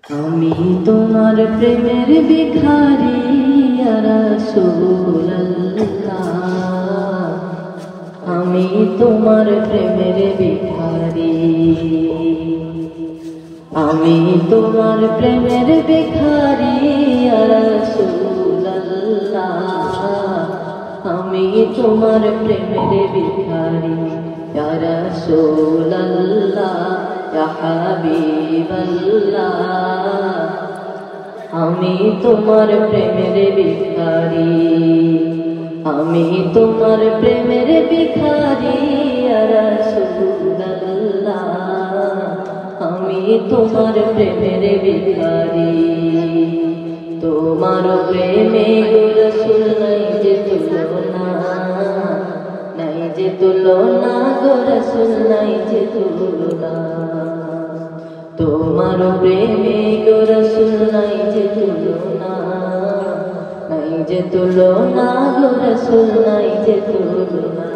আমি তোমার প্রেমের ভিখারি ইয়া রাসূলুল্লাহ, আমি তোমার প্রেমের ভিখারি, আমি তোমার প্রেমের ভিখারি ইয়া রাসূলুল্লাহ, আমি তোমার প্রেমের ভিখারি ইয়া রাসূলুল্লাহ, ইয়া হাবিবাল্লাহ, আমি তোমার প্রেমের ভিখারি, আমি তোমার প্রেমের ভিখারি ইয়া রাসূলুল্লাহ, আমি তোমার প্রেমের ভিখারি। তোমার প্রেমে গো রাসূল নাই যে তুলনা, নাই যে তুলনা গো রাসূল নাই যে তুলনা, তোমার প্রেমে গো রাসূল নাই যে তুলনা, নাই যে তুলনা গো রাসূল নাই যে তুলনা।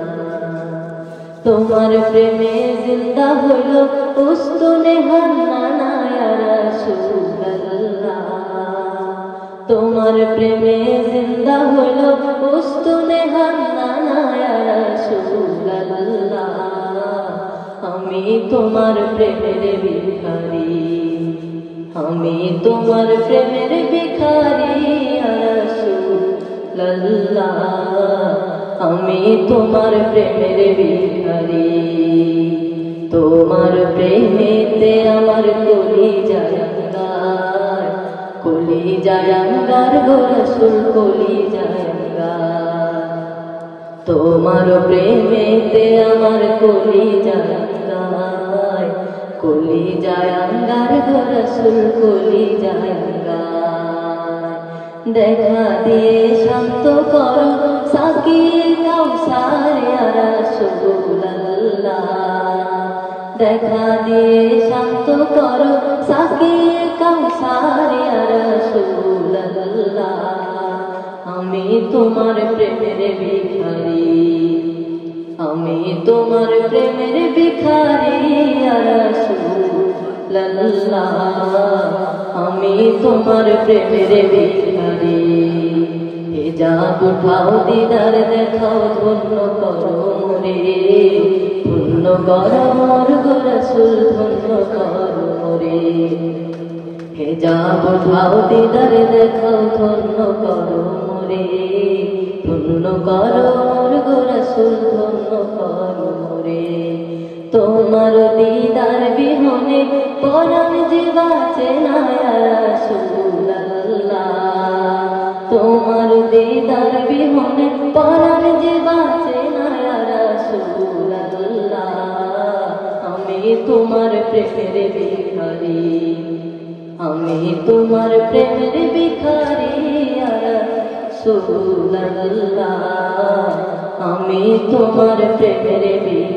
তোমার প্রেমে জিন্দা হলো উস্তুনে হান্নানা ইয়া রাসূলুল্লাহ, তোমার প্রেমে জিন্দা হলো উস্তুনে হান্নানা ইয়া রাসূলুল্লাহ, আমি তোমার প্রেমের ভিখারি, আমি তোমার প্রেমের ভিখারি ইয়া রাসূলুল্লাহ, আমি তোমার প্রেমের ভিখারি। তোমার প্রেমেতে আমার কলিজা আঙ্গার, কলিজা আঙ্গার গো রাসূল কলিজা আঙ্গার, তোমার প্রেমেতে আমার কলিজা আঙ্গার, কলিজা আঙ্গার গো রাসূল কলিজা আঙ্গার। দেখা দিয়ে শান্ত করো সাকির কাউসার ইয়া রাসূলুল্লাহ, দেখা দিয়ে শান্ত করো সাকির কাউসার ইয়া রাসূলুল্লাহ, আমি তোমার প্রেমের ভিখারি, আমি তোমার প্রেমের ভিখারি ইয়া রাসূলুল্লাহ, আমি তোমার প্রেমের ভিখারি। হিজাব উঠাও দিদার দেখাও ধন্য করো মোরে, ধন্য করো মোর গো রাসূল ধন্য করো মোরে। হিজাব উঠাও দিদার দেখাও ধন্য করো মোরে, ধন্য করো মোর গো রাসূল ধন্য করো মোরে। তোমার দিদার বিহনে পরাণ যে বাঁচে না ইয়া রাসূলুল্লাহ, তোমার দিদার বিহনে পরাণ যে বাঁচে না ইয়া রাসূলুল্লাহ, আমি তোমার প্রেমের ভিখারি, আমি তোমার প্রেমের ভিখারি ইয়া রাসূলুল্লাহ, আমি তোমার প্রেমের ভিখারি।